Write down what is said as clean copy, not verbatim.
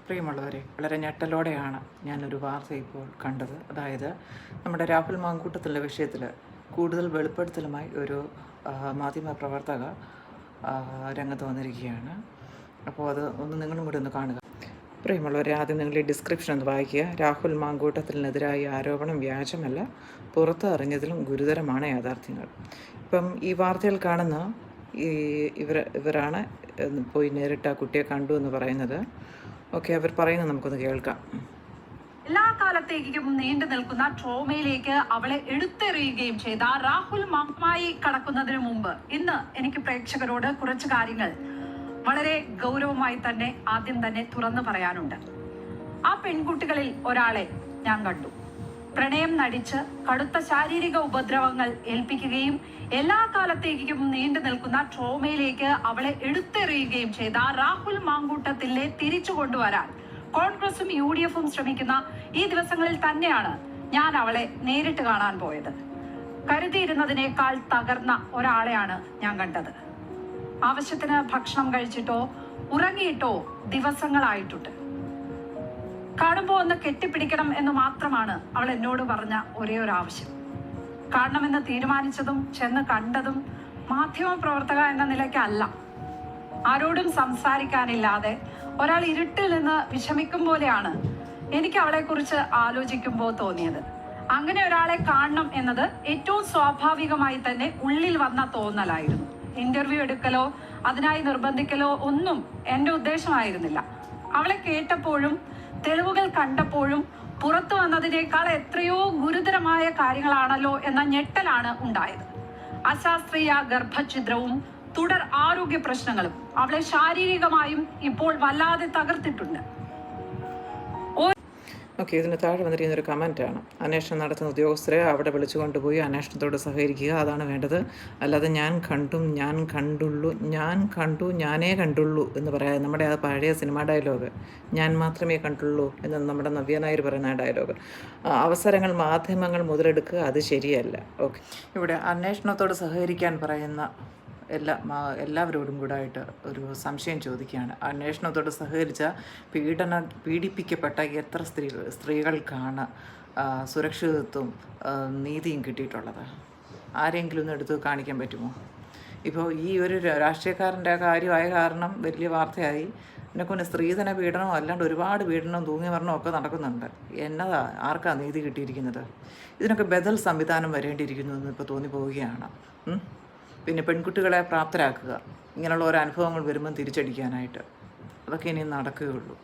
പ്രിയമുള്ളവരെ, വളരെ ഞെട്ടലോടെയാണ് ഞാനൊരു വാർത്ത ഇപ്പോൾ കണ്ടത്. അതായത് നമ്മുടെ രാഹുൽ മാങ്കൂട്ടത്തിൻ്റെ വിഷയത്തിൽ കൂടുതൽ വെളിപ്പെടുത്തലുമായി ഒരു മാധ്യമപ്രവർത്തക രംഗത്ത് വന്നിരിക്കുകയാണ്. അപ്പോൾ അത് നിങ്ങളും കൂടി ഒന്ന് കാണുക. പ്രിയമുള്ളവരെ, ആദ്യം നിങ്ങൾ ഈ ഡിസ്ക്രിപ്ഷൻ ഒന്ന് വായിക്കുക. രാഹുൽ മാങ്കൂട്ടത്തിനെതിരായ ആരോപണം വ്യാജമല്ല, പുറത്ത് അറിഞ്ഞതിലും ഗുരുതരമാണ് യാഥാർത്ഥ്യങ്ങൾ. ഇപ്പം ഈ വാർത്തയിൽ കാണുന്ന ഇവരാണ് പോയി നേരിട്ട് ആ കുട്ടിയെ കണ്ടു എന്ന് പറയുന്നത്. ഓക്കെ, അവർ പറയുന്നത് നമുക്കൊന്ന് കേൾക്കാം. എല്ലാ കാലത്തേക്കും നീണ്ടു നിൽക്കുന്ന ട്രോമയിലേക്ക് അവളെ എടുത്തെറിയുകയും ചെയ്ത രാഹുൽ മാങ്കൂട്ടമായി കടക്കുന്നതിന് മുമ്പ് ഇന്ന് എനിക്ക് പ്രേക്ഷകരോട് കുറച്ച് കാര്യങ്ങൾ വളരെ ഗൗരവമായി തന്നെ ആദ്യം തന്നെ തുറന്നു പറയാനുണ്ട്. ആ പെൺകുട്ടികളിൽ ഒരാളെ ഞാൻ കണ്ടു. പ്രണയം നടിച്ച് കടുത്ത ശാരീരിക ഉപദ്രവങ്ങൾ ഏൽപ്പിക്കുകയും എല്ലാ കാലത്തേക്കും നീണ്ടു നിൽക്കുന്ന ട്രോമയിലേക്ക് അവളെ എടുത്തെറിയുകയും ചെയ്ത രാഹുൽ മാങ്കൂട്ടത്തിലെ തിരിച്ചു കൊണ്ടുവരാൻ കോൺഗ്രസും UDFും ശ്രമിക്കുന്ന ഈ ദിവസങ്ങളിൽ തന്നെയാണ് ഞാൻ അവളെ നേരിട്ട് കാണാൻ പോയത്. കരുതിയിരുന്നതിനേക്കാൾ തകർന്ന ഒരാളെയാണ് ഞാൻ കണ്ടത്. ആവശ്യത്തിന് ഭക്ഷണം കഴിച്ചിട്ടോ ഉറങ്ങിയിട്ടോ ദിവസങ്ങളായിട്ടുണ്ട്. കാണുമ്പോൾ ഒന്ന് കെട്ടിപ്പിടിക്കണം എന്ന് മാത്രമാണ് അവൾ എന്നോട് പറഞ്ഞ ഒരേ ഒരു ആവശ്യം. കാണണമെന്ന് തീരുമാനിച്ചതും ചെന്ന് കണ്ടതും മാധ്യമപ്രവർത്തക എന്ന നിലയ്ക്കല്ല, ആരോടും സംസാരിക്കാനില്ലാതെ ഒരാൾ ഇരുട്ടിൽ നിന്ന് വിഷമിക്കും പോലെയാണ് എനിക്ക് അവളെ കുറിച്ച് ആലോചിക്കുമ്പോൾ തോന്നിയത്. അങ്ങനെ ഒരാളെ കാണണം എന്നത് ഏറ്റവും സ്വാഭാവികമായി തന്നെ ഉള്ളിൽ വന്ന തോന്നലായിരുന്നു. ഇന്റർവ്യൂ എടുക്കലോ അതിനായി നിർബന്ധിക്കലോ ഒന്നും എൻ്റെ ഉദ്ദേശമായിരുന്നില്ല. അവളെ കേട്ടപ്പോഴും തെളിവുകൾ കണ്ടപ്പോഴും പുറത്തു വന്നതിനേക്കാൾ എത്രയോ ഗുരുതരമായ കാര്യങ്ങളാണല്ലോ എന്ന ഞെട്ടലാണ് ഉണ്ടായത്. അശാസ്ത്രീയ ഗർഭഛിദ്രവും തുടർ ആരോഗ്യ പ്രശ്നങ്ങളും അവളെ ശാരീരികമായും ഇപ്പോൾ വല്ലാതെ തകർത്തിട്ടുണ്ട്. ഓക്കെ, ഇതിന് താഴെ വന്നിരിക്കുന്ന ഒരു കമൻറ്റാണ്. അന്വേഷണം നടത്തുന്ന ഉദ്യോഗസ്ഥരെ അവിടെ വിളിച്ചു കൊണ്ടുപോയി അന്വേഷണത്തോട് സഹകരിക്കുക, അതാണ് വേണ്ടത്. അല്ലാതെ ഞാൻ കണ്ടു, ഞാനേ കണ്ടുള്ളൂ എന്ന് പറയാതെ, നമ്മുടെ ആ പഴയ സിനിമ ഡയലോഗ്, ഞാൻ മാത്രമേ കണ്ടുള്ളൂ എന്ന് നമ്മുടെ നവ്യ നായർ പറയുന്ന ഡയലോഗ്, അവസരങ്ങൾ മാധ്യമങ്ങൾ മുതലെടുക്കുക, അത് ശരിയല്ല. ഓക്കെ, ഇവിടെ അന്വേഷണത്തോട് സഹകരിക്കാൻ പറയുന്ന എല്ലാവരോടും കൂടായിട്ട് ഒരു സംശയം ചോദിക്കുകയാണ്. അന്വേഷണത്തോട് സഹകരിച്ച പീഡിപ്പിക്കപ്പെട്ട എത്ര സ്ത്രീകൾക്കാണ് സുരക്ഷിതത്വവും നീതിയും കിട്ടിയിട്ടുള്ളത്? ആരെങ്കിലും ഒന്ന് എടുത്ത് കാണിക്കാൻ പറ്റുമോ? ഇപ്പോൾ ഈ ഒരു രാഷ്ട്രീയക്കാരൻ്റെ കാര്യമായ കാരണം വലിയ വാർത്തയായി. എന്നെക്കൊണ്ട് സ്ത്രീധന പീഡനവും അല്ലാണ്ട് ഒരുപാട് പീഡനവും തൂങ്ങി മരണവും ഒക്കെ നടക്കുന്നുണ്ട്. എന്നതാ ആർക്കാണ് നീതി കിട്ടിയിരിക്കുന്നത്? ഇതിനൊക്കെ ബദൽ സംവിധാനം വരേണ്ടിയിരിക്കുന്നു എന്ന് ഇപ്പോൾ തോന്നിപ്പോവുകയാണ്. പിന്നെ പെൺകുട്ടികളെ പ്രാപ്തരാക്കുക, ഇങ്ങനെയുള്ള ഓരോ അനുഭവങ്ങൾ വരുമ്പം തിരിച്ചടിക്കാനായിട്ട്. അതൊക്കെ ഇനി നടക്കുകയുള്ളൂ.